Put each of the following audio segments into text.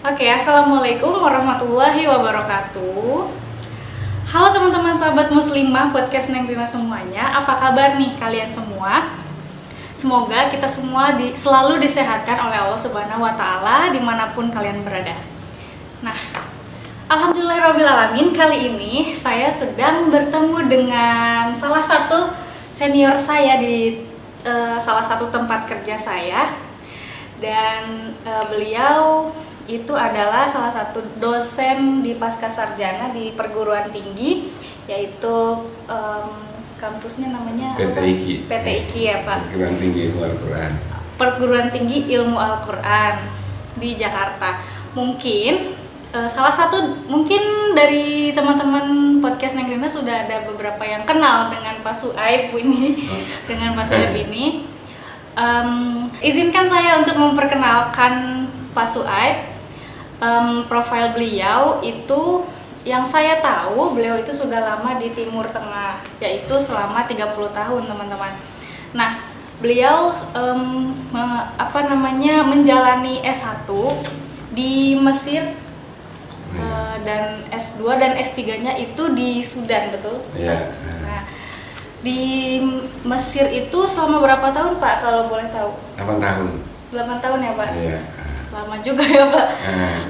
Oke, assalamualaikum warahmatullahi wabarakatuh. Halo teman-teman sahabat muslimah podcast Neng Rina semuanya. Apa kabar nih kalian semua? Semoga kita semua selalu disehatkan oleh Allah Subhanahu wa Ta'ala dimanapun kalian berada. Nah, alhamdulillahirrabbilalamin, kali ini saya sedang bertemu dengan salah satu senior saya di salah satu tempat kerja saya. Dan beliau itu adalah salah satu dosen di Pascasarjana di perguruan tinggi, yaitu kampusnya namanya PTIQ. PTIQ ya Pak. Perguruan Tinggi Ilmu Al-Quran. Perguruan Tinggi Ilmu Al-Quran di Jakarta. Mungkin salah satu mungkin dari teman-teman podcast Neng Rina sudah ada beberapa yang kenal dengan Pak Suaib ini, dengan Pak Suaib ini. Izinkan saya untuk memperkenalkan Pak Suaib. Profil beliau itu yang saya tahu beliau itu sudah lama di Timur Tengah, yaitu selama 30 tahun teman-teman. Nah, beliau menjalani S1 di Mesir dan S2 dan S3-nya itu di Sudan, betul? Iya. Nah, di Mesir itu selama berapa tahun Pak kalau boleh tahu? 8 tahun. 8 tahun ya Pak? Iya. Lama juga ya Pak.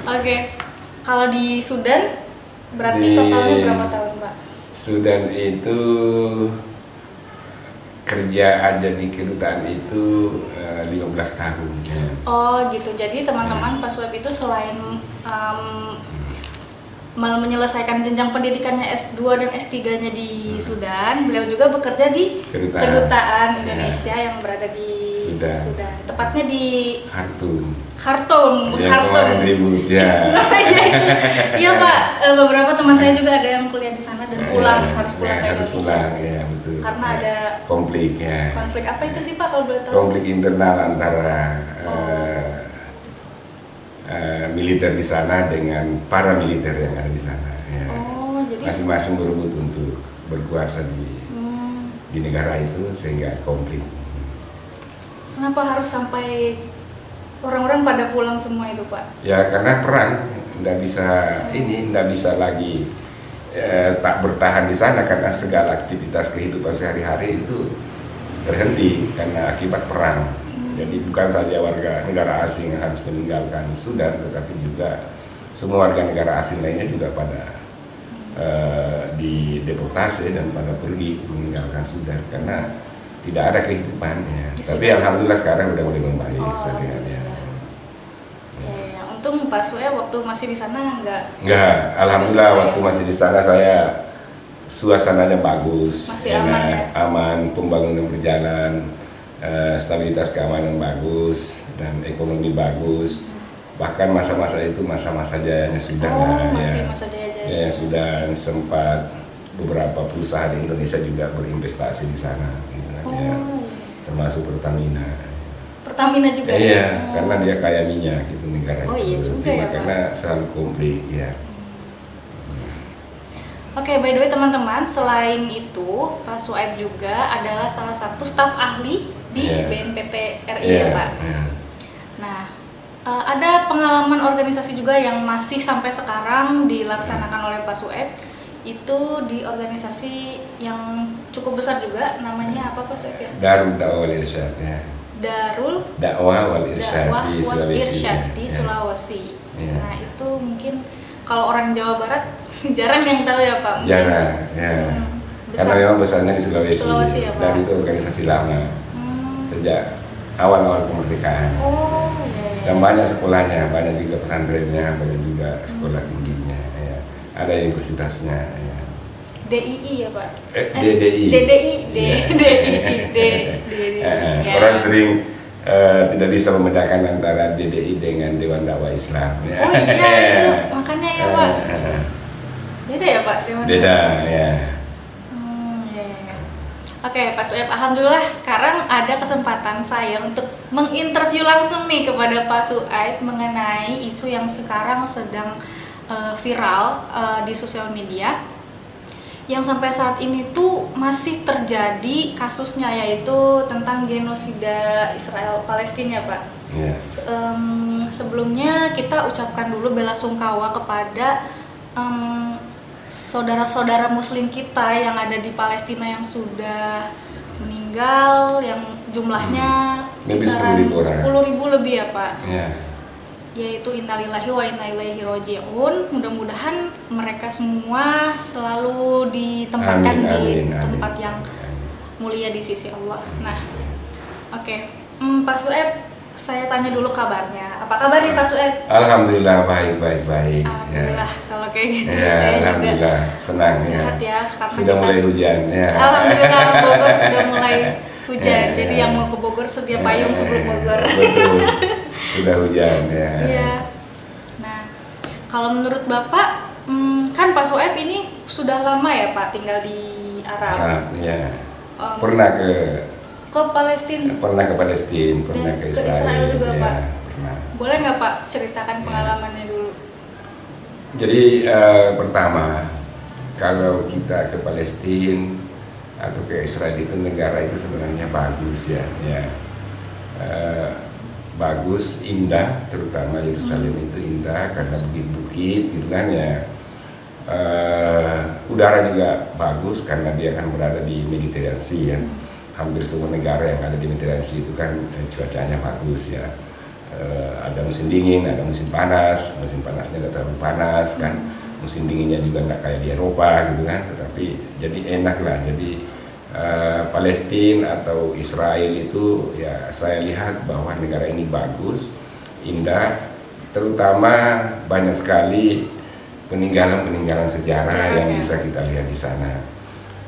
Oke. Kalau di Sudan berarti totalnya berapa tahun Pak? Sudan itu kerja aja di kedutaan itu 15 tahun. Ya. Oh gitu. Jadi teman-teman Pak Suaib itu selain menyelesaikan jenjang pendidikannya S2 dan S3-nya di Sudan, beliau juga bekerja di kedutaan Indonesia yang berada di Sudan. Tepatnya di Khartoum. Ribut ya. Iya Pak, beberapa teman saya juga ada yang kuliah di sana dan harus pulang ke Indonesia. Ya, betul. Karena ada konflik ya. Konflik apa itu sih Pak kalau boleh tahu? Konflik internal antara militer di sana dengan para militer yang ada di sana. Ya. Jadi masing-masing berebut untuk berkuasa di negara itu sehingga konflik. Kenapa harus sampai orang-orang pada pulang semua itu Pak? Ya karena perang, nggak bisa lagi tak bertahan di sana karena segala aktivitas kehidupan sehari-hari itu terhenti karena akibat perang. Jadi bukan saja warga negara asing yang harus meninggalkan Sudan, tetapi juga semua warga negara asing lainnya juga pada dideportasi dan pada pergi meninggalkan Sudan karena tidak ada kehidupannya. Tapi alhamdulillah sekarang udah mulai membaik. Ya, untung Pak Suaib waktu masih di sana enggak. Alhamdulillah waktu masih di sana saya suasananya bagus, masih aman, pembangunan berjalan, stabilitas keamanan bagus dan ekonomi bagus. Bahkan masa-masa itu masa-masa jayanya Sudan masa jaya. Ya, Sudan sempat beberapa perusahaan di Indonesia juga berinvestasi di sana gitu kan ya. Termasuk Pertamina juga. Iya, karena dia kaya minyak gitu negara itu. Iya juga ya, karena selalu konflik ya. Oke, by the way teman-teman, selain itu Pak Suaib juga adalah salah satu staf ahli di BNPT RI ya Pak. Nah, ada pengalaman organisasi juga yang masih sampai sekarang dilaksanakan oleh Pak Suaib. Itu di organisasi yang cukup besar juga, namanya apa Pak Suaib ya? Darul Dakwah wal Irsyad ya. Darul Dakwah wal Irsyad di Sulawesi. Nah, itu mungkin kalau orang Jawa Barat jarang yang tahu ya Pak. Jarang ya. Karena memang besarnya di Sulawesi ya, Pak. Dan itu organisasi lama. Sejak awal-awal kemerdekaan. Iya. Dan banyak sekolahnya, banyak juga pesantrennya, banyak juga sekolah tingginya ya. Ada universitasnya ya. DII ya Pak? DDI. Orang sering tidak bisa membedakan antara DDI dengan Dewan Dakwah Islam ya. Oh iya itu makanya ya Pak. Beda ya Pak Dewan Beda Dakwah Islam? Ya. Oke Pak Suaib, alhamdulillah sekarang ada kesempatan saya untuk menginterview langsung nih kepada Pak Suaib mengenai isu yang sekarang sedang viral di sosial media, yang sampai saat ini tuh masih terjadi kasusnya, yaitu tentang genosida Israel Palestina Pak. Yes. Sebelumnya kita ucapkan dulu bela sungkawa kepada saudara-saudara Muslim kita yang ada di Palestina yang sudah meninggal, yang jumlahnya kisaran 10.000 lebih ya Pak. Yeah. Yaitu innalillahi wa inna ilaihi raji'un. Mudah-mudahan mereka semua selalu ditempatkan di tempat yang mulia di sisi Allah. Nah, oke. Pak Sueb, saya tanya dulu kabarnya. Apa kabar nih Pak Sueb? Alhamdulillah baik. Alhamdulillah, ya. Kalau kayak gitu ya, saya alhamdulillah juga senang sehat ya. Sudah mulai hujan ya. Alhamdulillah Bogor sudah mulai hujan. Ya, Jadi yang mau ke Bogor sedia payung sebelum Bogor. Betul. Sudah hujan ya. Iya. Nah, kalau menurut Bapak, kan Pak Sueb ini sudah lama ya Pak tinggal di Arab. Ya. Pernah ke Palestina. Pernah ke Palestina, pernah ke Israel juga ya, Pak. Pernah. Boleh nggak Pak ceritakan pengalamannya dulu? Jadi pertama, kalau kita ke Palestina atau ke Israel itu negara itu sebenarnya bagus ya. Bagus, indah, terutama Yerusalem itu indah karena bukit-bukit gitu kan ya. Udara juga bagus karena dia akan berada di Mediterania ya. Hampir semua negara yang ada di Mediterania itu kan cuacanya bagus ya. Ada musim dingin, ada musim panas. Musim panasnya tidak terlalu panas kan. Musim dinginnya juga nggak kayak di Eropa gitu kan. Tetapi jadi enak lah. Jadi Palestina atau Israel itu ya saya lihat bahwa negara ini bagus, indah, terutama banyak sekali peninggalan sejarah yang bisa kita lihat di sana.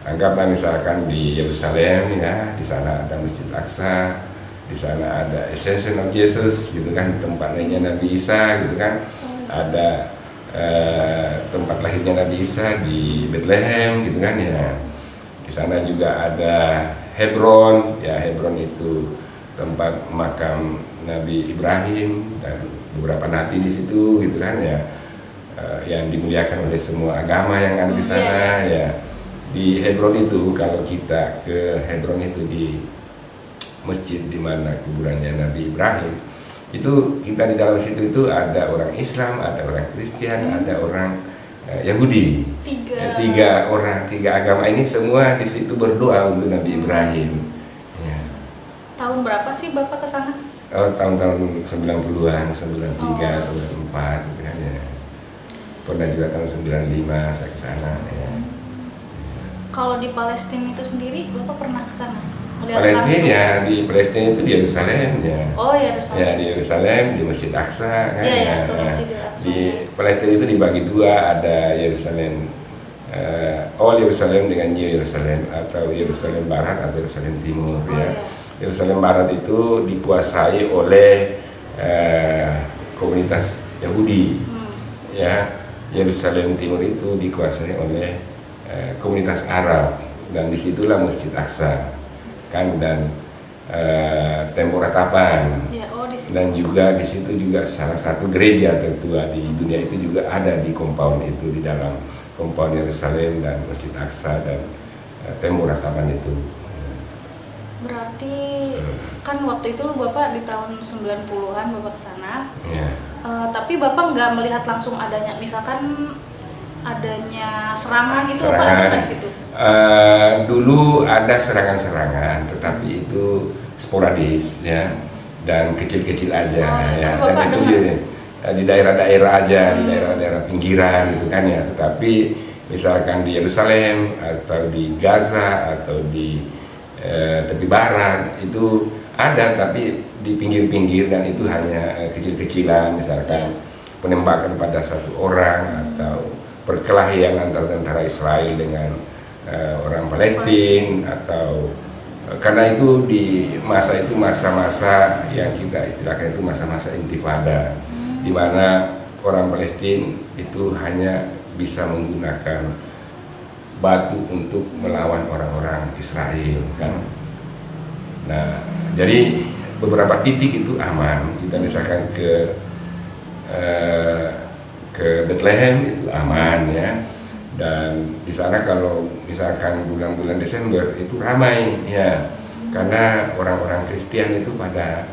Anggaplah misalkan di Yerusalem ya, di sana ada Masjid Aqsa, di sana ada Ascension of Jesus gitu kan, tempat lahirnya Nabi Isa gitu kan, ada tempat lahirnya Nabi Isa di Bethlehem gitu kan ya. Di sana juga ada Hebron, ya Hebron itu tempat makam Nabi Ibrahim dan beberapa nabi di situ gitu kan ya, yang dimuliakan oleh semua agama yang ada di sana ya. Di Hebron itu kalau kita ke Hebron itu di masjid di mana kuburannya Nabi Ibrahim, itu kita di dalam situ itu ada orang Islam, ada orang Kristen, ada orang Yahudi. Tiga agama ini semua di situ berdoa untuk Nabi Ibrahim. Ya. Tahun berapa sih Bapak ke sana? Tahun-tahun 90-an, 93, 94 gitu kan ya. Pernah juga tahun 95 saya ke sana ya. Kalau di Palestina itu sendiri Bapak pernah ke sana? Palestina ya, di Palestina itu di Yerusalem ya. Oh, Yerusalem. Ya, di Yerusalem, di Masjid Aqsa kan. Ya, ke Masjid Aqsa. Di Palestina itu dibagi dua, ada Yerusalem Old Yerusalem dengan New Yerusalem, atau Yerusalem Barat atau Yerusalem Timur ya. Yerusalem Barat itu dikuasai oleh komunitas Yahudi. Ya, Yerusalem Timur itu dikuasai oleh komunitas Arab, dan disitulah Masjid Aqsa kan, dan tembok ratapan dan juga di situ juga salah satu gereja tertua di dunia itu juga ada di compound itu, di dalam compound Yerusalem dan Masjid Aqsa dan tembok ratapan itu. Berarti kan waktu itu Bapak di tahun 90-an Bapak ke sana. Ya. Tapi Bapak nggak melihat langsung adanya misalkan adanya serangan itu serangan, Pak di situ? Dulu ada serangan-serangan, tetapi itu sporadis ya, dan kecil-kecil aja ya, dan itu di daerah-daerah aja, di daerah-daerah pinggiran gitu kan ya. Tetapi misalkan di Yerusalem atau di Gaza atau di tepi barat itu ada, tapi di pinggir-pinggir, dan itu hanya kecil-kecilan, misalkan penembakan pada satu orang atau perkelahian antara tentara Israel dengan orang Palestina, atau karena itu di masa itu masa-masa yang kita istilahkan itu masa-masa intifada, di mana orang Palestina itu hanya bisa menggunakan batu untuk melawan orang-orang Israel kan. Nah, jadi beberapa titik itu aman. Kita misalkan ke Bethlehem itu aman ya, dan di sana kalau misalkan bulan-bulan Desember itu ramai ya, karena orang-orang Kristen itu pada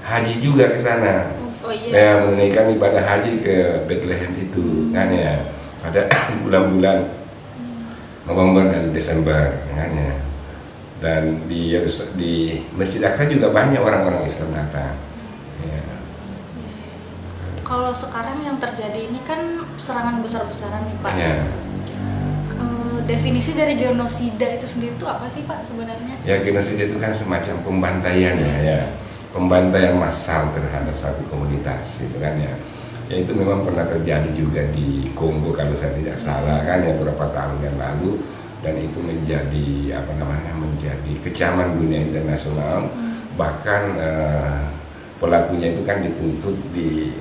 haji juga ke sana. Oh iya. Ya, menunaikan ibadah haji ke Bethlehem itu kan ya pada bulan-bulan November dan Desember kan ya. Dan di Masjid Aqsa juga banyak orang-orang Islam datang. Ya. Kalau sekarang yang terjadi ini kan serangan besar-besaran nih Pak. Ya. Definisi dari genosida itu sendiri itu apa sih Pak sebenarnya? Ya, genosida itu kan semacam pembantaian ya, pembantaian massal terhadap satu komunitas gitu kan ya. Ya itu memang pernah terjadi juga di Kongo kalau saya tidak salah kan ya beberapa tahun yang lalu, dan itu menjadi menjadi kecaman dunia internasional. Bahkan pelakunya itu kan dituntut di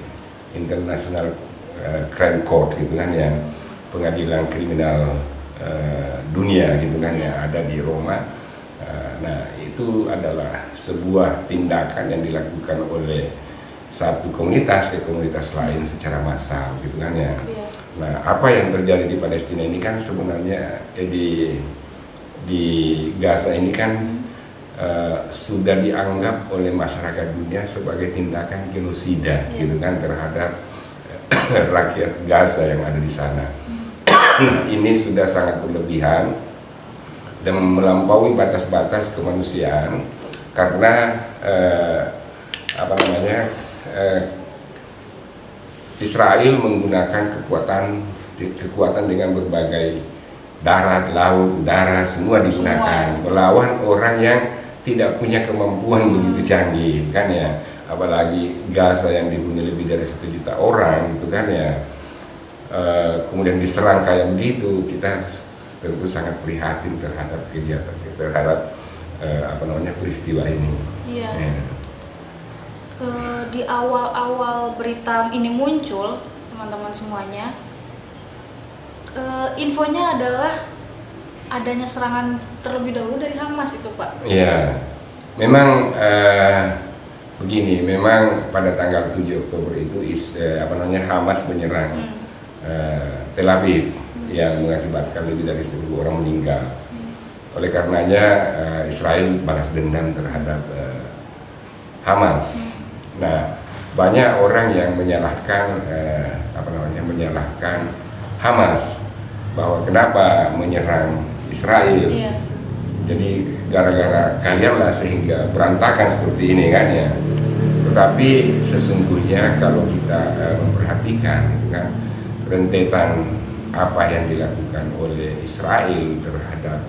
International Crime Court gitu kan ya, pengadilan kriminal dunia gitu kan ya, ada di Roma. Nah itu adalah sebuah tindakan yang dilakukan oleh satu komunitas ke komunitas lain secara massal gitu kan ya. Nah apa yang terjadi di Palestina ini kan sebenarnya di Gaza ini kan sudah dianggap oleh masyarakat dunia sebagai tindakan genosida gitu kan terhadap rakyat Gaza yang ada di sana. Ini sudah sangat berlebihan dan melampaui batas-batas kemanusiaan karena Israel menggunakan kekuatan dengan berbagai darat, laut, udara, semua digunakan melawan orang yang tidak punya kemampuan begitu canggih kan ya, apalagi Gaza yang dihuni lebih dari 1 juta orang gitu kan ya. Kemudian diserang kayak begitu, kita tentu sangat prihatin terhadap kegiatan peristiwa ini. Iya. Di awal-awal berita ini muncul, teman-teman semuanya, infonya adalah adanya serangan terlebih dahulu dari Hamas itu Pak. Iya, memang begini, memang pada tanggal 7 Oktober itu Hamas menyerang Tel Aviv yang mengakibatkan lebih dari 1.000 orang meninggal. Oleh karenanya Israel balas dendam terhadap Hamas. Nah, banyak orang yang menyalahkan Hamas bahwa kenapa menyerang Israel. Jadi gara-gara kalianlah sehingga berantakan seperti ini kan ya. Tetapi sesungguhnya kalau kita memperhatikan gitu kan, rentetan apa yang dilakukan oleh Israel terhadap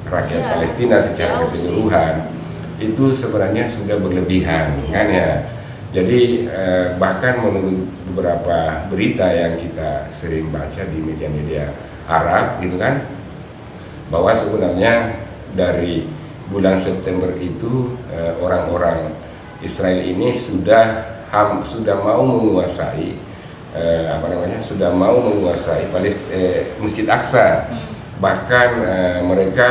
rakyat Palestina secara keseluruhan itu sebenarnya sudah berlebihan kan ya. Jadi bahkan menurut beberapa berita yang kita sering baca di media-media Arab gitu kan, bahwa sebenarnya dari bulan September itu orang-orang Israel ini sudah mau menguasai Masjid Aqsa. Bahkan mereka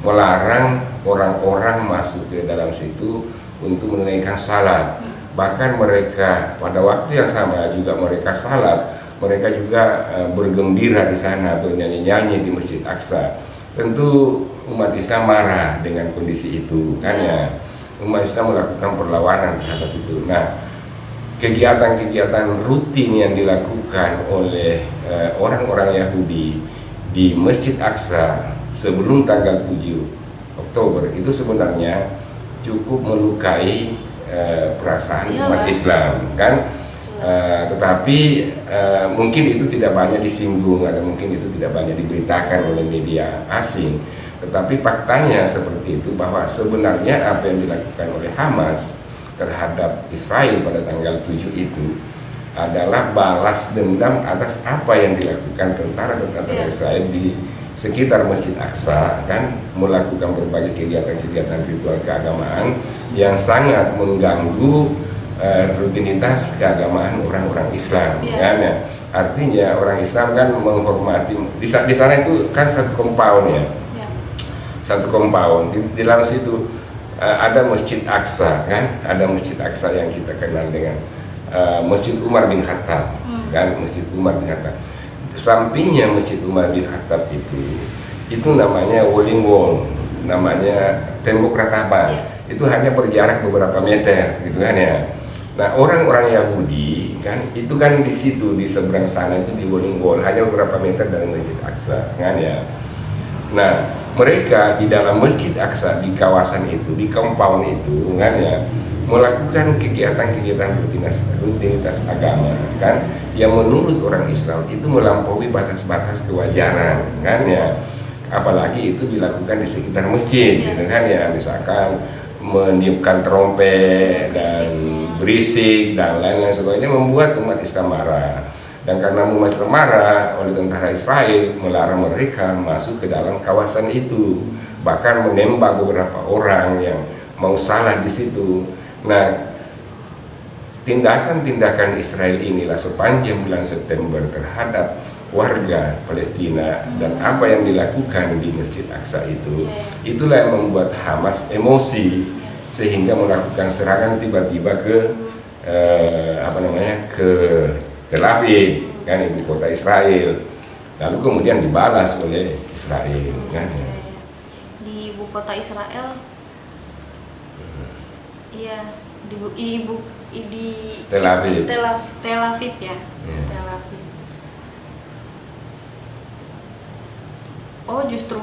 melarang orang-orang masuk ke dalam situ untuk menunaikan salat. Bahkan mereka pada waktu yang sama juga mereka salat, mereka juga bergembira di sana, bernyanyi-nyanyi di Masjid Aqsa. Tentu umat Islam marah dengan kondisi itu kan ya. Umat Islam melakukan perlawanan terhadap itu. Nah, kegiatan-kegiatan rutin yang dilakukan oleh orang-orang Yahudi di Masjid Aqsa sebelum tanggal 7 Oktober itu sebenarnya cukup melukai perasaan umat Islam kan. Tetapi mungkin itu tidak banyak disinggung atau mungkin itu tidak banyak diberitakan oleh media asing. Tetapi faktanya seperti itu, bahwa sebenarnya apa yang dilakukan oleh Hamas terhadap Israel pada tanggal 7 itu adalah balas dendam atas apa yang dilakukan tentara-tentara Israel di sekitar Masjid Aqsa kan, melakukan berbagai kegiatan-kegiatan ritual keagamaan yang sangat mengganggu rutinitas keagamaan orang-orang Islam kan ya. Artinya orang Islam kan menghormati di sana itu kan satu compound ya. Satu compound di dalam situ ada Masjid Aqsa kan, ada Masjid Aqsa yang kita kenal dengan Masjid Umar bin Khattab kan, Masjid Umar bin Khattab. Sampingnya Masjid Umar bin Khattab itu namanya Wailing Wall, namanya tembok ratapan itu hanya berjarak beberapa meter gitu kan ya. Nah, orang-orang Yahudi kan itu kan di situ di seberang sana itu di Boiling Wall hanya beberapa meter dari Masjid Aqsa kan ya. Nah, mereka di dalam Masjid Aqsa di kawasan itu, di compound itu kan ya, melakukan kegiatan-kegiatan rutinitas agama kan yang menurut orang Islam itu melampaui batas-batas kewajaran kan ya. Apalagi itu dilakukan di sekitar masjid gitu kan ya, misalkan meniupkan trompet dan berisik dan lain-lain sebagainya membuat umat Islam marah. Dan karena umat Islam marah, oleh tentara Israel melarang mereka masuk ke dalam kawasan itu, bahkan menembak beberapa orang yang mau salah di situ. Nah, tindakan-tindakan Israel inilah sepanjang bulan September terhadap warga Palestina dan apa yang dilakukan di Masjid Aqsa itu, itulah yang membuat Hamas emosi sehingga melakukan serangan tiba-tiba ke ke Tel Aviv kan, ibu kota Israel, lalu kemudian dibalas oleh Israel kan. Di ibu kota Israel, iya di Tel Aviv. Tel Aviv ya. Tel Aviv. Oh, justru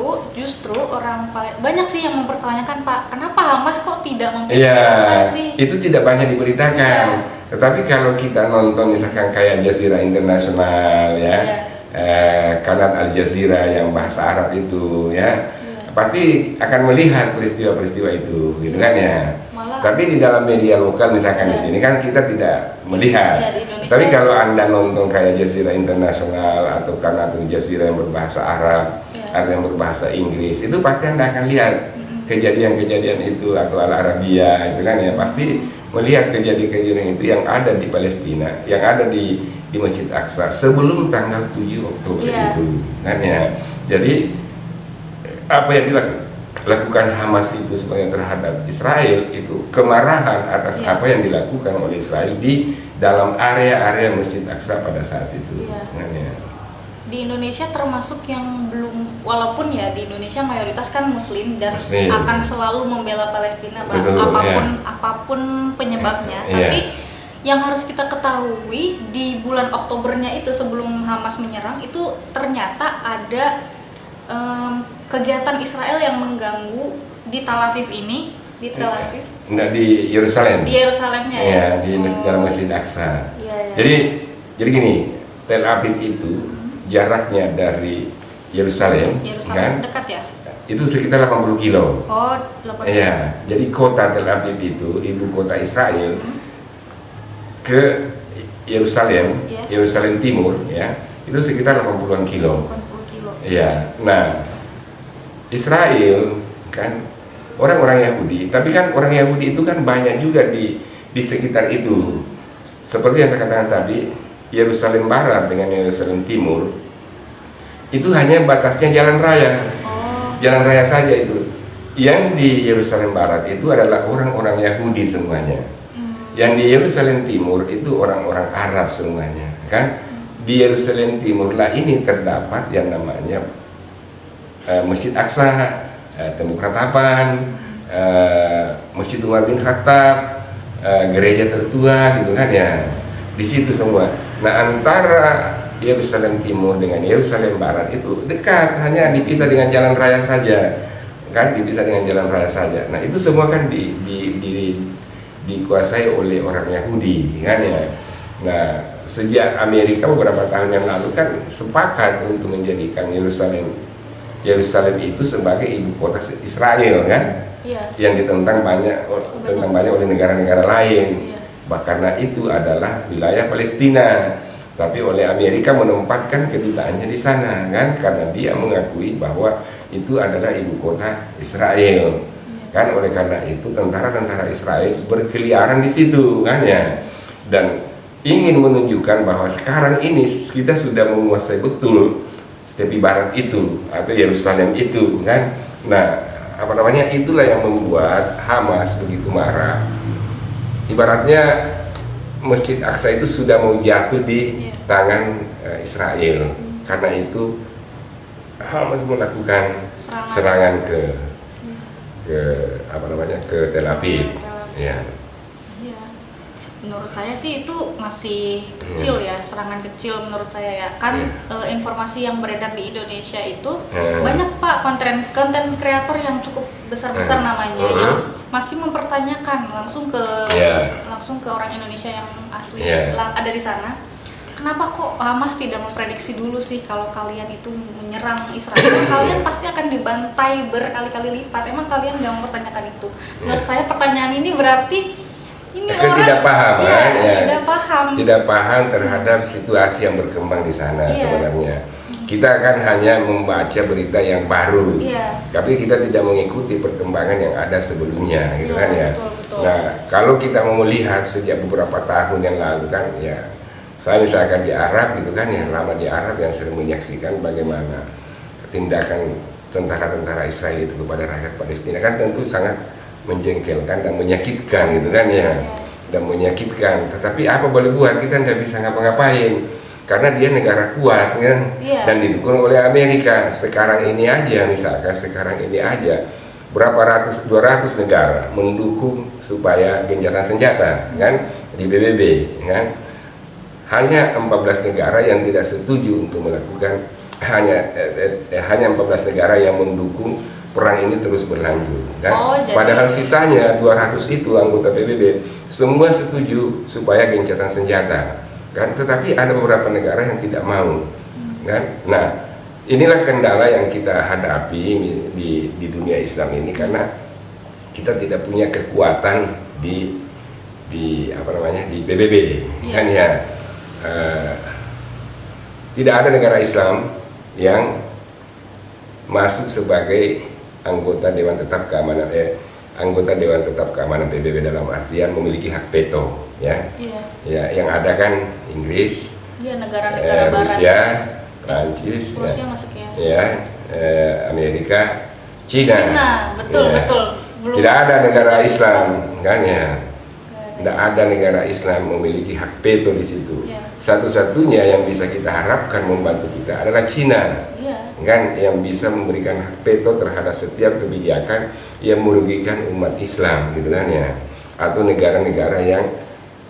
orang banyak sih yang mempertanyakan, Pak, kenapa Hamas kok tidak memberitakan sih? Itu tidak banyak diberitakan. Tetapi kalau kita nonton misalkan kayak Jazeera Internasional ya, kanal Al Jazeera yang bahasa Arab itu ya, pasti akan melihat peristiwa-peristiwa itu, gitu kan ya. Tapi di dalam media lokal misalkan di sini kan kita tidak melihat. Tapi kalau Anda nonton kayak Jazeera Internasional atau kanal Al Jazeera yang berbahasa Arab, ada yang berbahasa Inggris, itu pasti Anda akan lihat kejadian-kejadian itu, atau Al Arabiya itu kan ya, pasti melihat kejadian-kejadian itu yang ada di Palestina, yang ada di Masjid Aqsa sebelum tanggal 7 Oktober itu kan ya. Jadi apa yang dilakukan Hamas itu sebenarnya terhadap Israel itu kemarahan atas apa yang dilakukan oleh Israel di dalam area-area Masjid Aqsa pada saat itu kan ya. Di Indonesia termasuk yang belum, walaupun ya di Indonesia mayoritas kan Muslim dan akan selalu membela Palestina, Pak. Apapun penyebabnya. Tapi yang harus kita ketahui di bulan Oktobernya itu sebelum Hamas menyerang itu ternyata ada kegiatan Israel yang mengganggu di Tel Aviv ini, di Tel Aviv. Enggak, di Yerusalem. Di Yerusalemnya ya. Di dalam Masjid Aqsa. Jadi gini, Tel Aviv itu jaraknya dari Yerusalem kan dekat ya? Itu sekitar 80 kilo. Oh, 80 kilo. Iya, jadi kota Tel Aviv itu ibu kota Israel ke Yerusalem, Yerusalem Timur ya, itu sekitar 80-an kilo. 80 kilo. Iya. Nah, Israel kan orang-orang Yahudi, tapi kan orang Yahudi itu kan banyak juga di sekitar itu. Seperti yang saya katakan tadi, Yerusalem Barat dengan Yerusalem Timur itu hanya batasnya jalan raya, jalan raya saja itu. Yang di Yerusalem Barat itu adalah orang-orang Yahudi semuanya. Yang di Yerusalem Timur itu orang-orang Arab semuanya, kan? Di Yerusalem Timur lah ini terdapat yang namanya Masjid Aqsa, Tembok Ratapan, Masjid Umar bin Khattab, gereja tertua gitu kan ya. Di situ semua. Nah, antara Yerusalem Timur dengan Yerusalem Barat itu dekat, hanya dipisah dengan jalan raya saja, kan, dipisah dengan jalan raya saja. Nah, itu semua kan dikuasai oleh orang Yahudi, kan ya. Nah, sejak Amerika beberapa tahun yang lalu kan sepakat untuk menjadikan Yerusalem itu sebagai ibu kota Israel, kan, yang ditentang banyak oleh negara-negara lain. Karena itu adalah wilayah Palestina, tapi oleh Amerika menempatkan kedutaannya di sana, kan, karena dia mengakui bahwa itu adalah ibu kota Israel, kan. Oleh karena itu tentara-tentara Israel berkeliaran di situ, kan ya, dan ingin menunjukkan bahwa sekarang ini kita sudah menguasai betul tepi barat itu atau Yerusalem itu, kan. Nah, itulah yang membuat Hamas begitu marah. Ibaratnya Masjid Aqsa itu sudah mau jatuh di tangan Israel. Karena itu Hamas melakukan serangan ke ke Tel Aviv. Ya. Iya. Menurut saya sih itu masih kecil ya, serangan kecil menurut saya ya. Kan informasi yang beredar di Indonesia itu banyak Pak konten kreator yang cukup besar-besar namanya yang masih mempertanyakan langsung ke orang Indonesia yang asli ada di sana. Kenapa kok Hamas tidak memprediksi dulu sih kalau kalian itu menyerang Israel? Kalian pasti akan dibantai berkali-kali lipat. Emang kalian nggak mempertanyakan itu? Menurut saya pertanyaan ini berarti ini orang tidak paham, tidak paham terhadap situasi yang berkembang di sana sebenarnya. Kita kan hanya membaca berita yang baru, tapi kita tidak mengikuti perkembangan yang ada sebelumnya, gitu kan ya. Betul. Nah, kalau kita mau melihat sejak beberapa tahun yang lalu kan, ya. Saya misalkan di Arab gitu kan, yang lama di Arab yang sering menyaksikan bagaimana tindakan tentara-tentara Israel itu kepada rakyat Palestina kan tentu sangat menjengkelkan dan menyakitkan gitu kan ya, dan menyakitkan. Tetapi apa boleh buat, kita tidak bisa ngapa-ngapain karena dia negara kuat kan, dan didukung oleh Amerika. Sekarang ini aja berapa ratus 200 negara mendukung supaya gencatan senjata kan di PBB kan. Hanya 14 negara yang tidak setuju untuk melakukan, hanya 14 negara yang mendukung perang ini terus berlanjut kan? Padahal sisanya 200 itu anggota PBB semua setuju supaya gencatan senjata kan, tetapi ada beberapa negara yang tidak mau kan. Nah, inilah kendala yang kita hadapi di dunia Islam ini karena kita tidak punya kekuatan di PBB kan ya. Tidak ada negara Islam yang masuk sebagai anggota Dewan Tetap Keamanan PBB dalam artian memiliki hak veto ya. Ya, yang ada kan Inggris, negara-negara barat, Rusia, Prancis, Amerika, Cina. Betul. Belum. Tidak ada negara Islam kan ya. Tidak ada negara Islam memiliki hak veto di situ. Satu-satunya yang bisa kita harapkan membantu kita adalah Cina, kan, yang bisa memberikan hak veto terhadap setiap kebijakan yang merugikan umat Islam, gitu kan ya. Atau negara-negara yang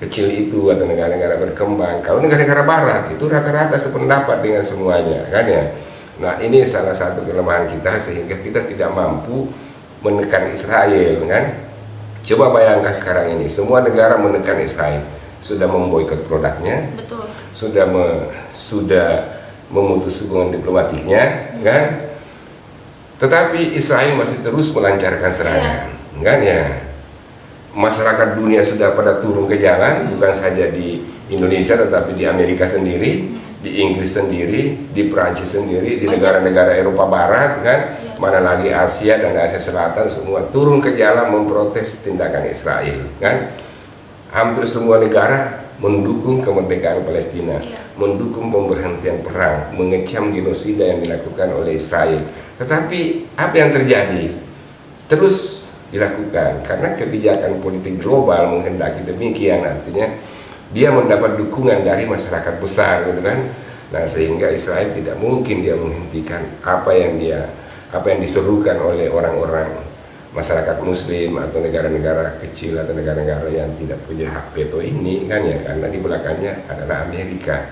kecil itu atau negara-negara berkembang. Kalau negara-negara Barat itu rata-rata sependapat dengan semuanya, kan ya. Nah, ini salah satu kelemahan kita sehingga kita tidak mampu menekan Israel, kan. Coba bayangkan sekarang ini, semua negara menekan Israel, sudah memboikot produknya, sudah memutus hubungan diplomatiknya, kan? Tetapi Israel masih terus melancarkan serangan, kan ya? Masyarakat dunia sudah pada turun ke jalan, bukan saja di Indonesia, tetapi di Amerika sendiri, di Inggris sendiri, di Prancis sendiri, di negara-negara Eropa Barat, kan? Mana lagi Asia dan Asia Selatan, semua turun ke jalan memprotes tindakan Israel, kan? Hampir semua negara mendukung kemerdekaan Palestina, mendukung pemberhentian perang, mengecam genosida yang dilakukan oleh Israel. Tetapi apa yang terjadi? Terus dilakukan karena kebijakan politik global menghendaki demikian, artinya dia mendapat dukungan dari masyarakat besar, gitu kan? Nah, sehingga Israel tidak mungkin dia menghentikan apa yang diserukan oleh orang-orang masyarakat Muslim atau negara-negara kecil atau negara-negara yang tidak punya hak veto ini, kan ya, karena di belakangnya adalah Amerika.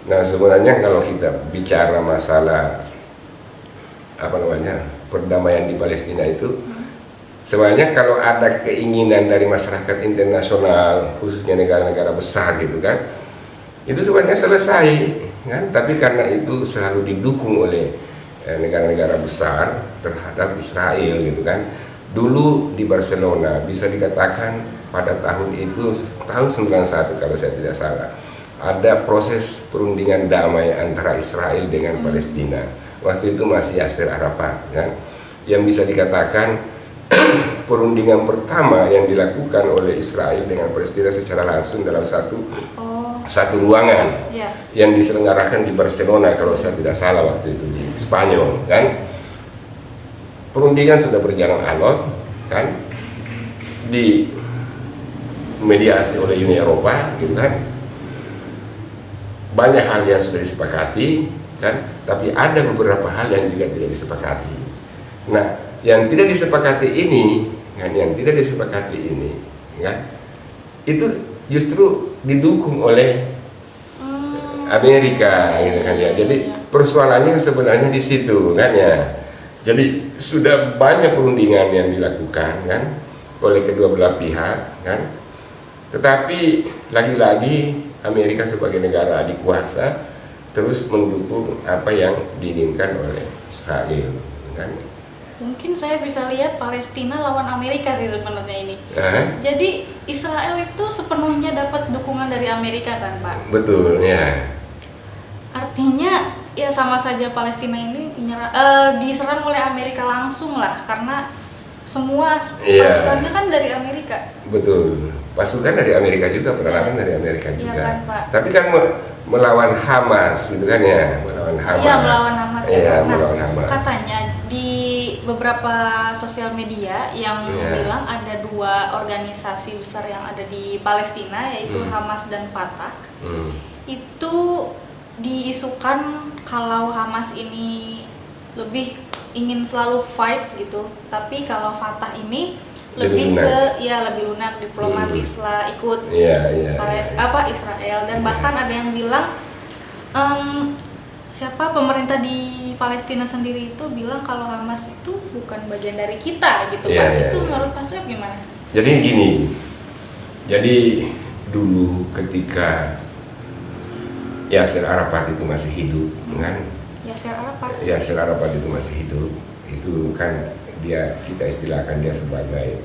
Nah, sebenarnya kalau kita bicara masalah perdamaian di Palestina itu, sebenarnya kalau ada keinginan dari masyarakat internasional, khususnya negara-negara besar gitu kan, itu sebenarnya selesai kan, tapi karena itu selalu didukung oleh negara-negara besar terhadap Israel gitu kan. Dulu di Barcelona bisa dikatakan pada tahun itu, tahun 91 kalau saya tidak salah, ada proses perundingan damai antara Israel dengan Palestina. Waktu itu masih Yasser Arafat kan, yang bisa dikatakan perundingan pertama yang dilakukan oleh Israel dengan Palestina secara langsung dalam satu ruangan yang diselenggarakan di Barcelona kalau saya tidak salah waktu itu, di Spanyol kan. Perundingan sudah berjalan alot kan, di mediasi oleh Uni Eropa gitu kan. Banyak hal yang sudah disepakati kan, tapi ada beberapa hal yang juga tidak disepakati. Nah, yang tidak disepakati ini, kan, kan, itu justru didukung oleh Amerika, gitu kan ya. Jadi persoalannya sebenarnya di situ, kan ya. Jadi sudah banyak perundingan yang dilakukan, kan, oleh kedua belah pihak, kan. Tetapi lagi-lagi Amerika sebagai negara adikuasa terus mendukung apa yang diinginkan oleh Israel, kan. Mungkin saya bisa lihat Palestina lawan Amerika sih sebenarnya ini. Jadi Israel itu sepenuhnya dapat dukungan dari Amerika kan, Pak? Betul, ya. Artinya ya sama saja Palestina ini diserang oleh Amerika langsung lah, karena semua pasukannya kan dari Amerika. Betul, pasukan dari Amerika juga, peralatan dari Amerika juga. Kan, Pak? Tapi kan melawan Hamas, gitu kan ya, melawan Hamas. Iya, melawan Hamas. Iya, melawan Hamas. Katanya di beberapa sosial media yang bilang ada 2 organisasi besar yang ada di Palestina, yaitu Hamas dan Fatah. Itu diisukan kalau Hamas ini lebih ingin selalu fight gitu, tapi kalau Fatah ini lebih lunak, diplomatis lah, ikut Israel, dan bahkan ada yang bilang pemerintah di Palestina sendiri itu bilang kalau Hamas itu bukan bagian dari kita gitu, Pak. Itu menurut Pak Soeb gimana? Jadi gini, dulu ketika Yasser Arafat itu masih hidup, kan? Yasser Arafat itu masih hidup, itu kan kita istilahkan dia sebagai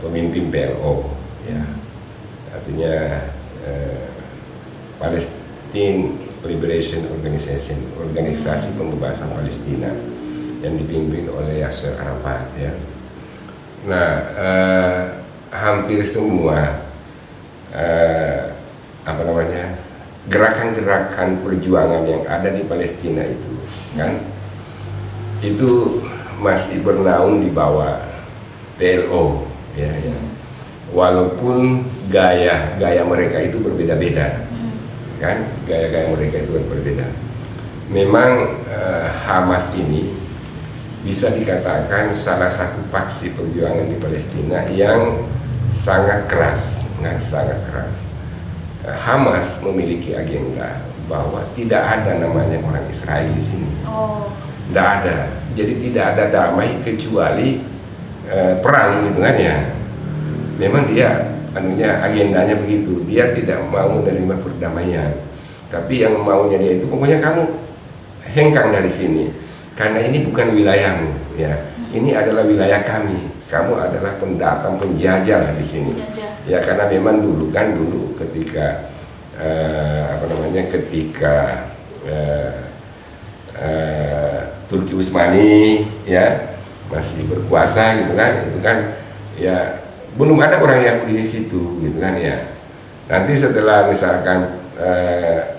pemimpin PLO, ya. Artinya Palestine Liberation Organization, organisasi pembebasan Palestina yang dipimpin oleh Yasser Arafat, ya. Nah, hampir semua gerakan-gerakan perjuangan yang ada di Palestina itu, kan, itu masih bernaung di bawah PLO, ya. Walaupun gaya mereka itu berbeda-beda, kan, gaya mereka itu berbeda. Memang Hamas ini bisa dikatakan salah satu faksi perjuangan di Palestina yang sangat keras, sangat keras. Hamas memiliki agenda bahwa tidak ada namanya orang Israel di sini. Tidak ada. Jadi tidak ada damai kecuali perang, gitu kan ya. Memang dia agendanya begitu. Dia tidak mau menerima perdamaian. Tapi yang maunya dia itu pokoknya kamu hengkang dari sini. Karena ini bukan wilayahmu, ya. Ini adalah wilayah kami. Kamu adalah pendatang, penjajah lah di sini. Ya, karena memang dulu ketika Turki Utsmani, ya, masih berkuasa, gitu kan, itu kan ya belum ada orang Yahudi di situ, gitu kan ya. Nanti setelah misalkan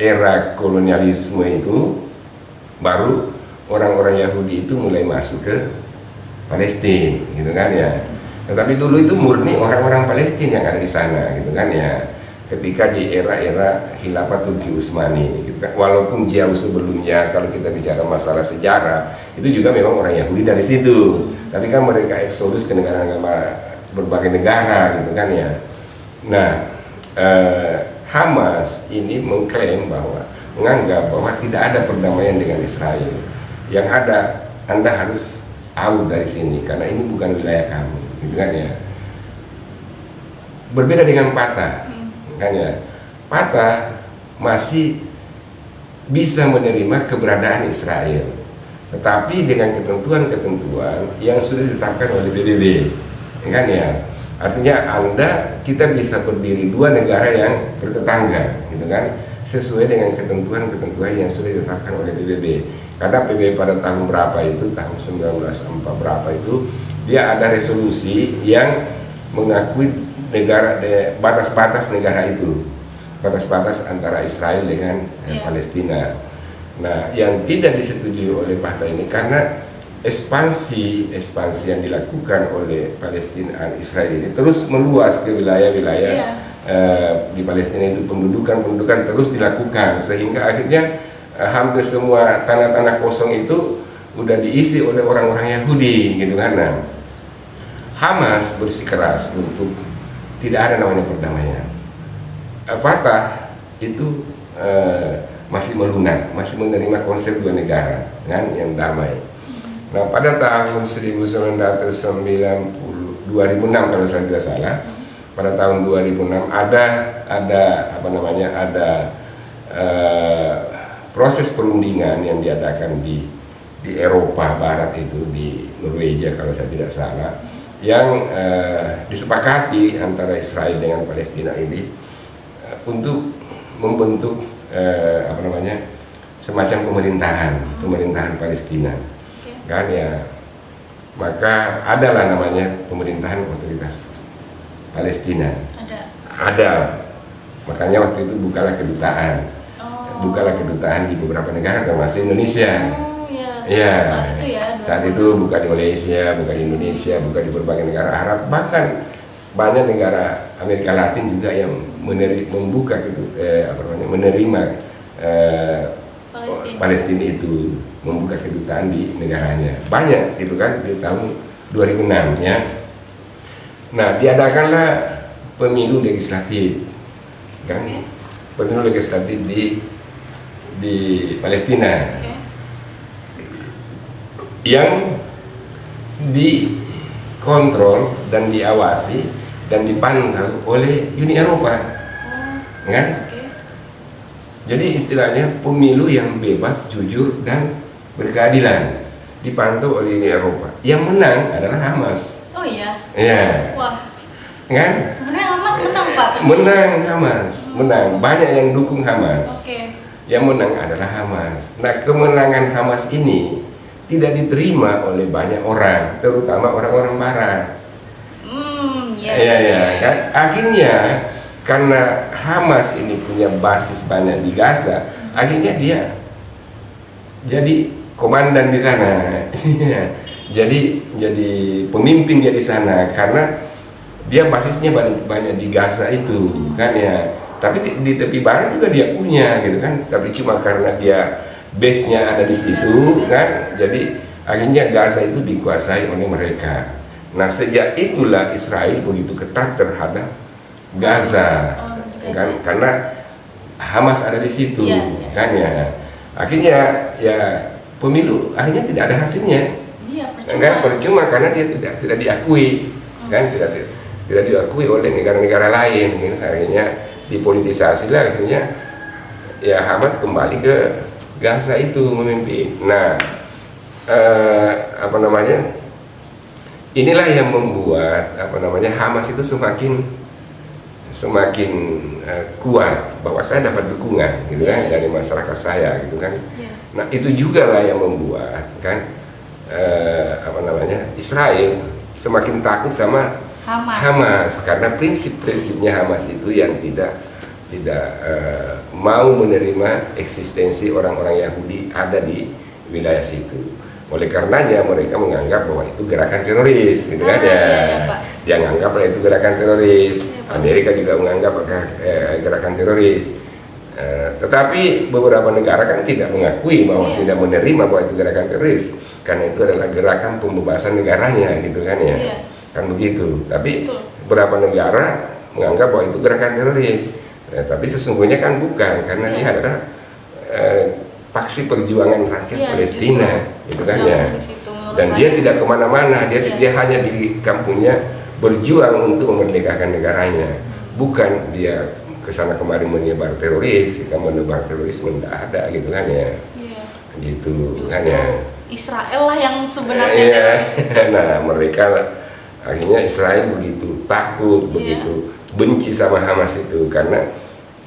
era kolonialisme itu, baru orang-orang Yahudi itu mulai masuk ke Palestina, gitu kan ya. Tetapi dulu itu murni orang-orang Palestina yang ada di sana, gitu kan ya. Ketika di era-era khilafah Turki Utsmani, gitu kan. Walaupun jauh sebelumnya, kalau kita bicara masalah sejarah, itu juga memang orang Yahudi dari situ. Tapi kan mereka eksodus ke negara-negara, berbagai negara, gitu kan ya. Nah, Hamas ini menganggap bahwa tidak ada perdamaian dengan Israel. Yang ada, Anda harus out dari sini karena ini bukan wilayah kamu, gitu kan ya. Berbeda dengan Fatah, kan ya. Fatah masih bisa menerima keberadaan Israel, tetapi dengan ketentuan-ketentuan yang sudah ditetapkan oleh PBB, kan ya. Artinya kita bisa berdiri 2 negara yang bertetangga, gitu kan, sesuai dengan ketentuan-ketentuan yang sudah ditetapkan oleh PBB. Karena PBB pada tahun berapa itu, tahun 1904 berapa itu, dia ada resolusi yang mengakui batas-batas negara itu, batas-batas antara Israel dengan Palestina. Nah, yang tidak disetujui oleh Fatah ini karena ekspansi yang dilakukan oleh Palestina dan Israel ini terus meluas ke wilayah-wilayah di Palestina itu, pendudukan terus dilakukan sehingga akhirnya hampir semua tanah-tanah kosong itu udah diisi oleh orang-orang Yahudi gitu kan. Nah, Hamas bersikeras untuk tidak ada namanya perdamaian. Fatah itu masih melunak, masih menerima konsep dua negara kan yang damai. Nah, pada tahun 2006 kalau saya tidak salah, pada tahun 2006 ada proses perundingan yang diadakan di Eropa Barat itu, di Norwegia kalau saya tidak salah, yang disepakati antara Israel dengan Palestina ini untuk membentuk semacam pemerintahan Palestina. Kan ya, maka adalah namanya pemerintahan otoritas Palestina. Ada. Makanya waktu itu bukalah kedutaan di beberapa negara termasuk Indonesia. Ya. Saat itu buka di Malaysia, buka di Indonesia, buka di berbagai negara Arab, bahkan banyak negara Amerika Latin juga yang menerima Palestina itu, membuka kedutaan di negaranya. Banyak gitu kan di tahun 2006 ya. Nah, diadakanlah pemilu legislatif kan. Pemilu legislatif di Palestina. Yang dikontrol dan diawasi dan dipantau oleh Uni Eropa. Kan? Jadi istilahnya pemilu yang bebas, jujur, dan berkeadilan dipantau oleh Uni Eropa. Yang menang adalah Hamas. Oh iya? Iya. Wah. Kan? Sebenarnya Hamas menang, Pak. Menang Hamas, menang. Banyak yang dukung Hamas. Yang menang adalah Hamas. Nah, kemenangan Hamas ini tidak diterima oleh banyak orang, terutama orang-orang Barat. Iya, kan? Akhirnya karena Hamas ini punya basis banyak di Gaza, akhirnya dia jadi komandan di sana. jadi pemimpin dia di sana karena dia basisnya banyak di Gaza itu kan ya. Tapi di tepi barat juga dia punya gitu kan. Tapi cuma karena dia base-nya ada di situ kan. Jadi akhirnya Gaza itu dikuasai oleh mereka. Nah, sejak itulah Israel begitu ketat terhadap Gaza, kan? Karena Hamas ada di situ, kan ya. Akhirnya ya pemilu akhirnya tidak ada hasilnya, kan? Percuma karena dia tidak diakui, kan? Tidak diakui oleh negara-negara lain. Kan? Akhirnya dipolitisasi lah, akhirnya ya Hamas kembali ke Gaza itu memimpin. Nah, inilah yang membuat Hamas itu semakin kuat bahwa saya dapat dukungan gitu kan dari masyarakat saya gitu kan. Nah, itu juga lah yang membuat kan Israel semakin takut sama Hamas karena prinsip-prinsipnya Hamas itu yang tidak mau menerima eksistensi orang-orang Yahudi ada di wilayah situ. Oleh karenanya mereka menganggap bahwa itu gerakan teroris, gitu kan ya. Dia menganggap bahwa itu gerakan teroris. Amerika juga menganggap gerakan teroris. Tetapi beberapa negara kan tidak mengakui bahwa tidak menerima bahwa itu gerakan teroris, karena itu adalah gerakan pembebasan negaranya, gitu kan ya. Kan begitu. Tapi beberapa negara menganggap bahwa itu gerakan teroris. Tapi sesungguhnya kan bukan, karena dia adalah paksi perjuangan rakyat Palestina, gitu kan ya. Dan dia tidak kemana-mana, dia hanya di kampungnya berjuang untuk memerdekakan negaranya, bukan dia kesana kemari menyebar teroris. Kita menebar terorisme tidak ada, gitu kan ya. Gitu kan ya. Israel lah yang sebenarnya teroris. Nah, mereka akhirnya Israel begitu takut, begitu benci sama Hamas itu karena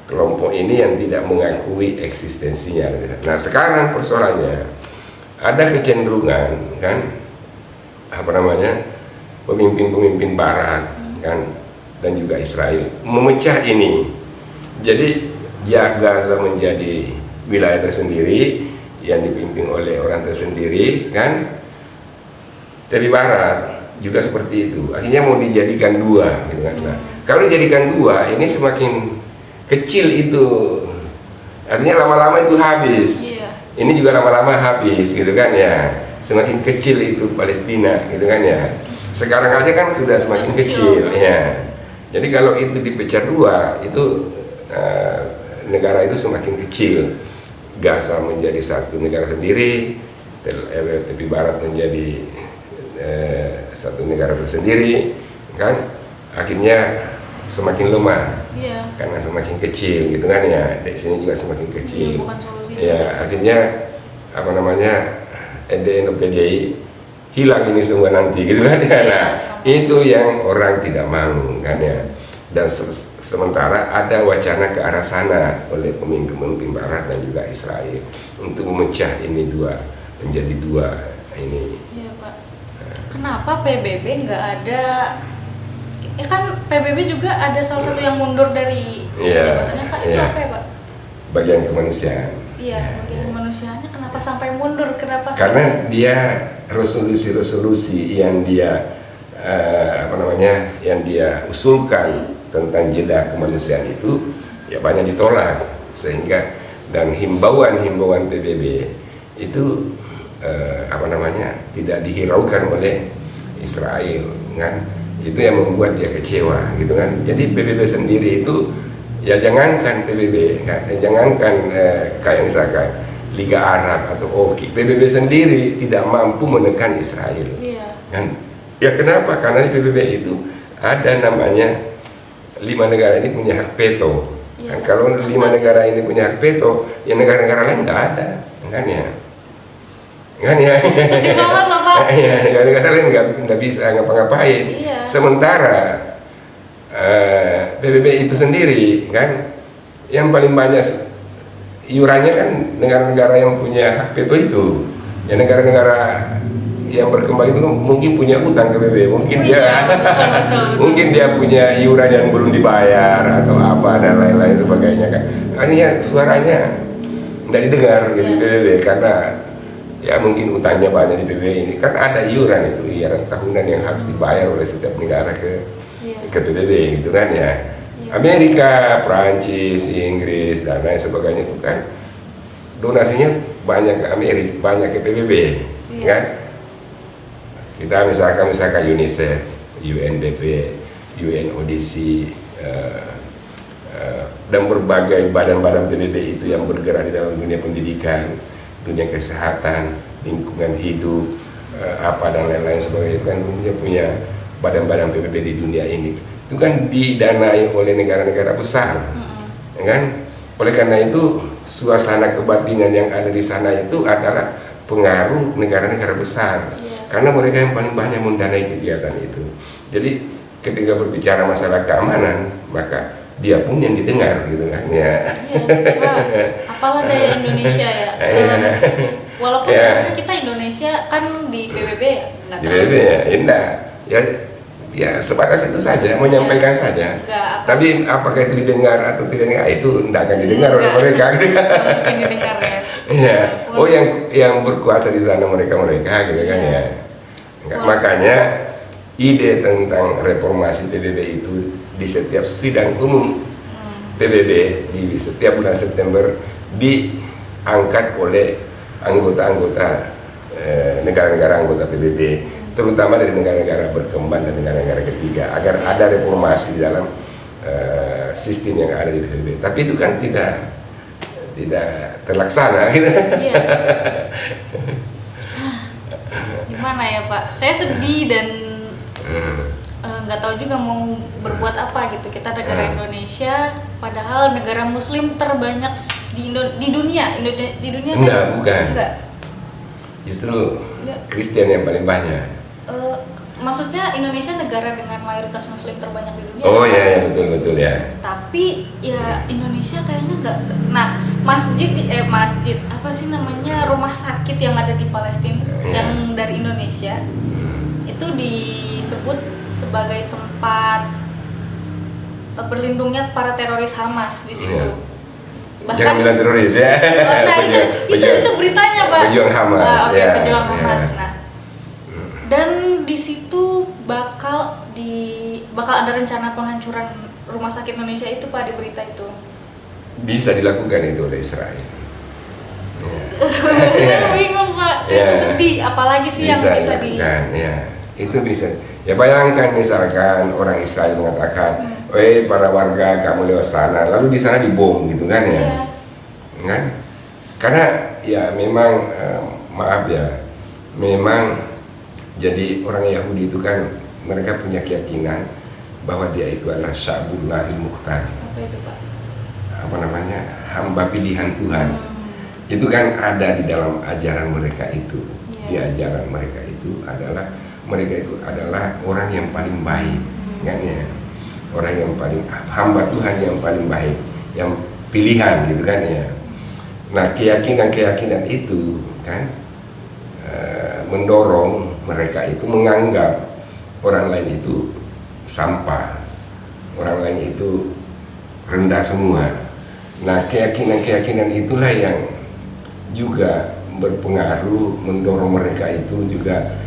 kelompok ini yang tidak mengakui eksistensinya. Nah, sekarang persoalannya ada kecenderungan kan pemimpin-pemimpin Barat kan dan juga Israel memecah ini. Jadi Gaza menjadi wilayah tersendiri yang dipimpin oleh orang tersendiri kan. Dari Barat juga seperti itu. Akhirnya mau dijadikan dua gitu kan. Nah, kalau dijadikan dua ini semakin kecil itu, artinya lama-lama itu habis. Ini juga lama-lama habis gitu kan ya. semakin kecil itu Palestina, gitu kan ya. Sekarang aja kan sudah semakin kecil, ya. Jadi kalau itu dipecah dua, itu negara itu semakin kecil. Gaza menjadi satu negara sendiri, tepi barat menjadi satu negara tersendiri, kan? Akhirnya semakin lemah, karena semakin kecil, gitu kan ya. Di sini juga semakin kecil. Ya, akhirnya apa namanya? At the end of the day, hilang ini semua nanti, gitu kan ya. Nah, itu yang orang tidak mau, kan ya. Dan sementara ada wacana ke arah sana oleh pemimpin-pemimpin Barat dan juga Israel untuk memecah ini menjadi dua ini. Iya Pak. Kenapa PBB nggak ada? Kan PBB juga ada salah satu yang mundur dari jabatannya Pak. Itu apa ya Pak? Bagian kemanusiaan. Iya, bagian kemanusiaannya kenapa sampai mundur? Karena dia resolusi-resolusi yang dia yang dia usulkan tentang jeda kemanusiaan itu ya banyak ditolak, sehingga dan himbauan PBB itu tidak dihiraukan oleh Israel, kan. Itu yang membuat dia kecewa, gitu kan. Jadi PBB sendiri itu ya jangankan PBB, kan, jangankan kayak misalkan Liga Arab atau OKI, PBB sendiri tidak mampu menekan Israel, kan. Ya kenapa? Karena di PBB itu ada namanya 5 negara ini punya hak veto. Kan, kalau 5 negara ini punya hak veto, ya negara-negara lain nggak ada, kan ya. Kan ya. Sedih banget loh Pak. Ya, negara-negara lain nggak bisa ngapa-ngapain. Sementara PBB itu sendiri, kan, yang paling banyak iurannya kan negara-negara yang punya hak veto itu. Ya negara-negara yang berkembang itu mungkin punya utang ke PBB, mungkin betul. Mungkin dia punya iuran yang belum dibayar atau apa dan lain-lain sebagainya, kan. Akhirnya suaranya tidak didengar gitu di PBB karena ya mungkin utangnya banyak di PBB ini, kan ada iuran tahunan yang harus dibayar oleh setiap negara ke PBB, gitu kan ya. Amerika, Prancis, Inggris dan lain sebagainya itu kan donasinya banyak ke Amerika, banyak ke PBB, kan. Kita misalkan UNICEF, UNDP, UNODC, dan berbagai badan-badan PBB itu yang bergerak di dalam dunia pendidikan, dunia kesehatan, lingkungan hidup, dan lain-lain sebagainya, itu kan punya badan-badan PBB di dunia ini. Itu kan didanai oleh negara-negara besar, kan? Oleh karena itu suasana kebatinan yang ada di sana itu adalah pengaruh negara-negara besar. Karena mereka yang paling banyak mendanai kegiatan itu. Jadi ketika berbicara masalah keamanan, maka dia pun yang didengar, gitu kan ya. Apalah daya Indonesia ya. Walaupun sebenarnya kita Indonesia kan di PBB nggak di PBB ya sebatas itu saja, menyampaikan saja. Tapi apakah itu didengar atau tidak didengar, itu tidak akan didengar oleh mereka. Mungkin didengar ya. Ya. Oh, yang berkuasa di sana mereka, gitu kan ya. Makanya ide tentang reformasi PBB itu di setiap sidang umum PBB di setiap bulan September diangkat oleh anggota-anggota negara-negara anggota PBB, terutama dari negara-negara berkembang dan negara-negara ketiga, agar ada reformasi di dalam sistem yang ada di PBB. Tapi itu kan tidak terlaksana, gitu. Gimana ya Pak? Saya sedih dan nggak tahu juga mau berbuat apa gitu. Kita negara Indonesia, padahal negara Muslim terbanyak di dunia. Di dunia bukan. Justru Kristen yang paling banyak. Maksudnya Indonesia negara dengan mayoritas Muslim terbanyak di dunia. Oh iya, betul ya. Tapi ya Indonesia kayaknya nggak. Nah, masjid apa sih namanya, rumah sakit yang ada di Palestina yang dari Indonesia itu disebut sebagai tempat berlindungnya para teroris Hamas di situ. Bahkan, jangan bilang teroris ya. Nah, itu beritanya Pak. Pejuang Hamas. Pejuang Hamas. Nah, dan di situ bakal ada rencana penghancuran rumah sakit Indonesia itu Pak, di berita itu. Bisa dilakukan itu oleh Israel. Saya bingung Pak. saya itu sedih, apalagi sih yang bisa ya, itu bisa. Ya bayangkan misalkan orang Israel mengatakan, para warga kamu lewat sana, lalu di sana dibom gitu kan ya, kan? Karena ya memang maaf ya, memang jadi orang Yahudi itu kan mereka punya keyakinan bahwa dia itu adalah Sya'bullahil Mukhtar. Apa itu Pak? Apa namanya, hamba pilihan Tuhan. Itu kan ada di dalam ajaran mereka itu. Di ajaran mereka itu adalah mereka itu adalah orang yang paling baik, kan ya, orang yang paling hamba Tuhan yang paling baik, yang pilihan gitu kan ya. Nah keyakinan itu kan mendorong mereka itu menganggap orang lain itu sampah, orang lain itu rendah semua. Nah keyakinan itulah yang juga berpengaruh mendorong mereka itu juga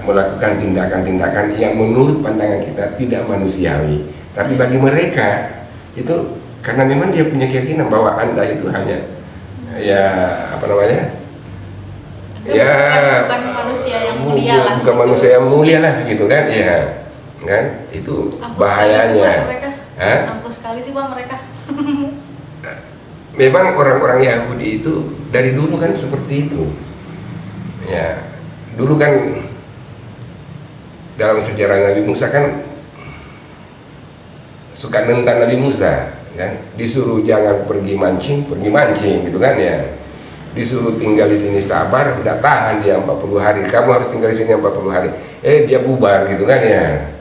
melakukan tindakan-tindakan yang menurut pandangan kita tidak manusiawi, tapi bagi mereka itu karena memang dia punya keyakinan bahwa Anda itu hanya ya apa namanya, ya bukan manusia yang mulia lah, bukan gitu. Manusia yang mulia lah gitu kan ya, kan itu ampuh bahayanya. Ampuh sekali sih Pak mereka. Memang orang-orang Yahudi itu dari dulu kan seperti itu ya. Dulu kan dalam sejarah Nabi Musa kan suka nentang Nabi Musa kan, disuruh jangan pergi mancing gitu kan ya, disuruh tinggal di sini sabar, udah tahan dia 40 hari, kamu harus tinggal di sini 40 hari, dia bubar gitu kan ya.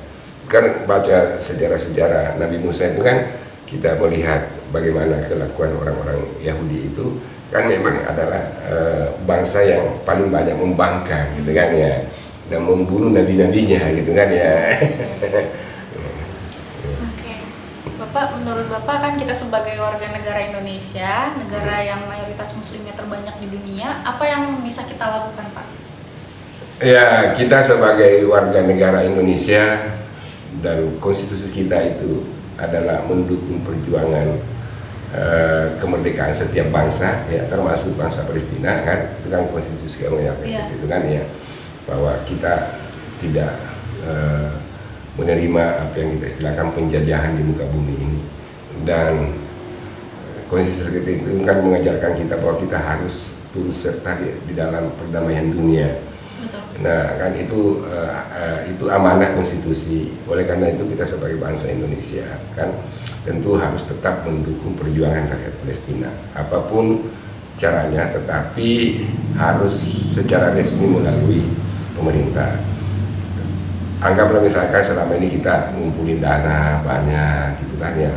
Kan baca sejarah-sejarah Nabi Musa itu kan kita melihat bagaimana kelakuan orang-orang Yahudi itu kan memang adalah bangsa yang paling banyak membangkang gitu kan ya, dan membunuh nabi-nabinya gitu kan ya. Oke. Bapak, menurut Bapak kan kita sebagai warga negara Indonesia, negara yang mayoritas muslimnya terbanyak di dunia, apa yang bisa kita lakukan Pak? Ya, kita sebagai warga negara Indonesia dan konstitusi kita itu adalah mendukung perjuangan kemerdekaan setiap bangsa ya, termasuk bangsa Palestina kan, itu kan konstitusi kami itu kan ya, bahwa kita tidak menerima apa yang kita istilahkan penjajahan di muka bumi ini, dan konstitusi kita itu kan mengajarkan kita bahwa kita harus turut serta di dalam perdamaian dunia. Betul. Nah kan itu amanah konstitusi. Oleh karena itu kita sebagai bangsa Indonesia kan tentu harus tetap mendukung perjuangan rakyat Palestina apapun caranya, tetapi harus secara resmi melalui pemerintah. Anggaplah misalkan selama ini kita ngumpulin dana banyak gitu kan ya,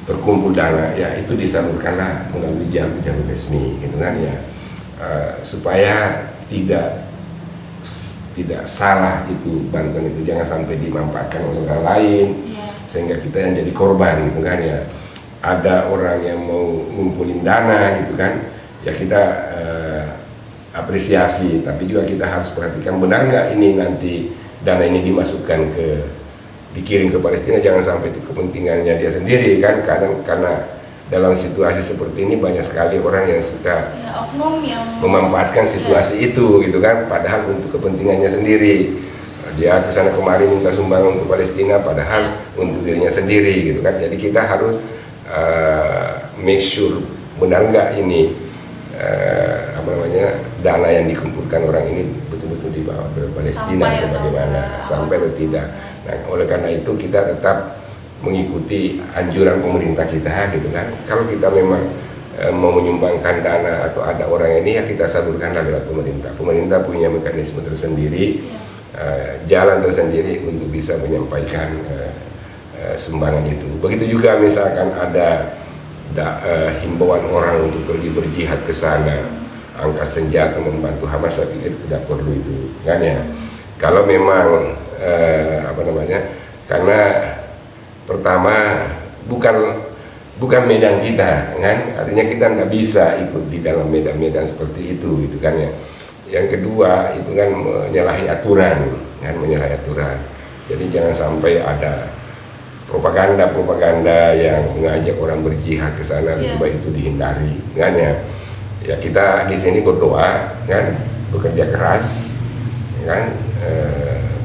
terkumpul dana ya, itu disalurkanlah melalui jalur resmi gitu kan ya, supaya tidak salah itu bantuan itu, jangan sampai dimanfaatkan oleh orang lain sehingga kita yang jadi korban gitu kan ya. Ada orang yang mau ngumpulin dana gitu kan ya, kita apresiasi, tapi juga kita harus perhatikan benar nggak ini nanti dana ini dikirim ke Palestina, jangan sampai itu kepentingannya dia sendiri kan. Karena dalam situasi seperti ini banyak sekali orang yang suka oknum yang memanfaatkan situasi itu gitu kan, padahal untuk kepentingannya sendiri. Dia kesana kemari minta sumbangan untuk Palestina padahal untuk dirinya sendiri gitu kan. Jadi kita harus make sure benar nggak ini dana yang dikumpulkan orang ini betul-betul dibawa ke Palestina atau bagaimana, sampai atau tidak. Nah, oleh karena itu kita tetap mengikuti anjuran pemerintah kita gitu kan. Kalau kita memang mau menyumbangkan dana atau ada orang ini ya kita salurkanlah lewat pemerintah. Pemerintah punya mekanisme tersendiri, jalan tersendiri untuk bisa menyampaikan sumbangan itu. Begitu juga misalkan ada himbauan orang untuk pergi berjihad ke sana, angkat senjata membantu Hamas, saya pikir tidak perlu itu kan ya. Kalau memang karena pertama bukan medan kita kan, artinya kita nggak bisa ikut di dalam medan-medan seperti itu gitu kan ya. Yang kedua itu kan menyalahi aturan kan, menyalahi aturan. Jadi jangan sampai ada propaganda yang mengajak orang berjihad ke sana, lebih baik itu dihindari kan ya. ya kita di sini berdoa kan, bekerja keras kan,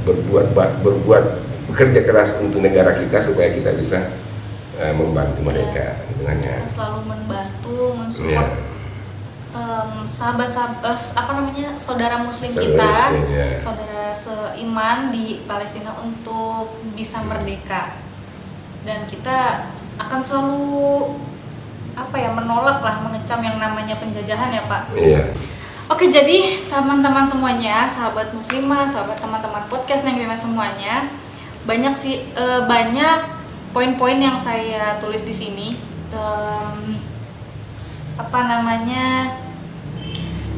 berbuat bekerja keras untuk negara kita supaya kita bisa membantu mereka dengannya. Kita selalu membantu, mensupport sahabat-sahabat saudara muslim kita, saudara seiman di Palestina untuk bisa merdeka. Dan kita akan selalu menolak lah, mengecam yang namanya penjajahan ya Pak. Iya. Oke, jadi teman-teman semuanya, sahabat muslimah, sahabat teman-teman podcast Nengrina semuanya, banyak poin-poin yang saya tulis di sini.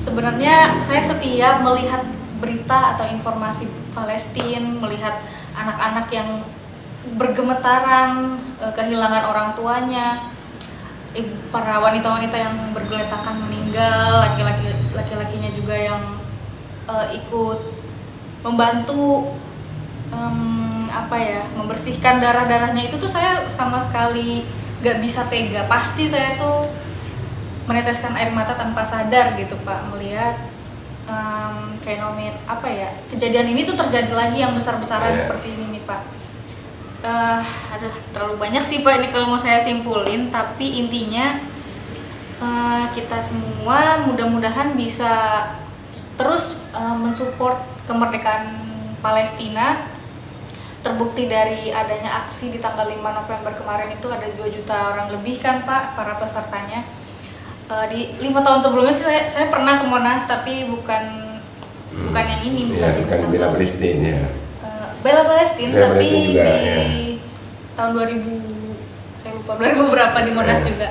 Sebenarnya saya setiap melihat berita atau informasi Palestina, melihat anak-anak yang bergemetaran, kehilangan orang tuanya, para wanita-wanita yang bergeletakan meninggal, laki-lakinya juga yang ikut membantu membersihkan darah-darahnya, itu tuh saya sama sekali gak bisa tega. Pasti saya tuh meneteskan air mata tanpa sadar gitu Pak, melihat kejadian ini tuh terjadi lagi yang besar-besaran seperti ini nih Pak. Terlalu banyak sih Pak ini kalau mau saya simpulin, tapi intinya kita semua mudah-mudahan bisa terus mensupport kemerdekaan Palestina. Terbukti dari adanya aksi di tanggal 5 November kemarin itu ada 2 juta orang lebih kan Pak para pesertanya. Di 5 tahun sebelumnya sih saya pernah ke Monas, tapi bukan yang ini, bukan bela Palestina ya. Bela Palestina, tapi Palestina juga, di tahun 2000 saya lupa 2000 berapa di Monas juga.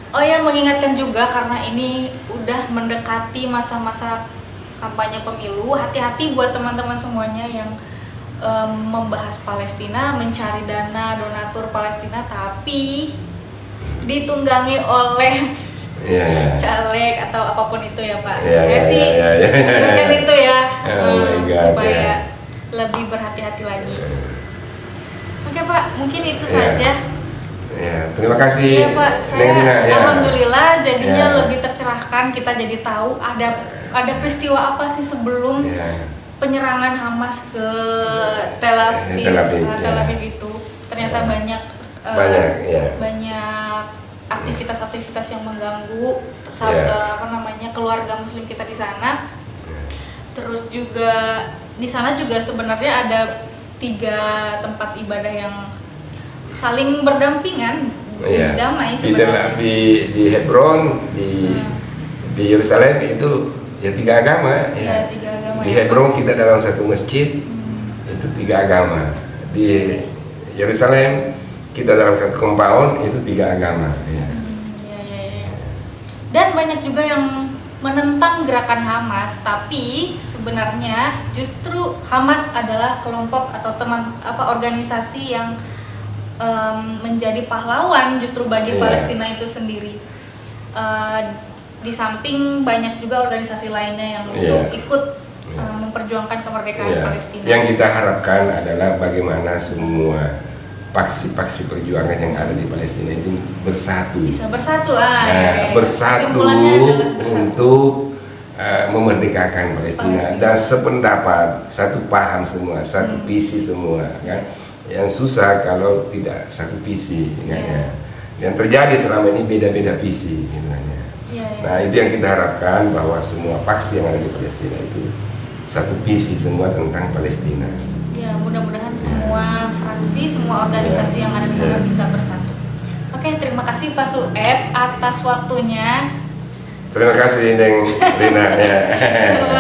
Oh ya, mengingatkan juga karena ini udah mendekati masa-masa kampanye pemilu, hati-hati buat teman-teman semuanya yang membahas Palestina, mencari dana donatur Palestina tapi ditunggangi oleh caleg atau apapun itu ya Pak. Saya sih ingatkan itu ya, supaya lebih berhati-hati lagi. Oke Pak, mungkin itu saja. Ya, terima kasih. Iya Pak, alhamdulillah jadinya lebih tercerahkan, kita jadi tahu ada peristiwa apa sih sebelum penyerangan Hamas ke Tel Aviv itu. Ternyata banyak aktivitas-aktivitas yang mengganggu keluarga muslim kita di sana. Terus juga di sana juga sebenarnya ada 3 tempat ibadah yang saling berdampingan, damai sebenarnya. Di Hebron, di Yerusalem itu ya 3 agama. 3 agama. Di Hebron kita dalam satu masjid, itu 3 agama. Di Yerusalem kita dalam satu compound, itu 3 agama. Dan banyak juga yang menentang gerakan Hamas, tapi sebenarnya justru Hamas adalah kelompok atau organisasi yang menjadi pahlawan justru bagi Palestina itu sendiri. Di samping banyak juga organisasi lainnya yang untuk ikut memperjuangkan kemerdekaan Palestina. Yang kita harapkan adalah bagaimana semua paksi-paksi perjuangan yang ada di Palestina ini bersatu. Bisa bersatu, bersatu untuk memerdekakan Palestina dan sependapat, satu paham semua, satu visi semua, kan? Yang susah kalau tidak satu visi, kan? Yang terjadi selama ini beda-beda visi, gitu kan? Nah, itu yang kita harapkan, bahwa semua paksi yang ada di Palestina itu satu visi semua tentang Palestina. Ya, mudah-mudahan semua fraksi, semua organisasi yang ada di sana bisa bersatu. Oke, terima kasih Pak Sueb atas waktunya. Terima kasih Neng Rina.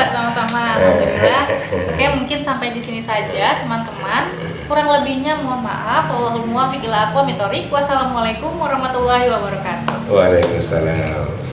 Sama-sama, alhamdulillah. Oke, mungkin sampai di sini saja teman-teman. Kurang lebihnya mohon maaf. Wallahul muwaffiq ila aqwamit thoriq. Wassalamualaikum warahmatullahi wabarakatuh. Waalaikumsalam.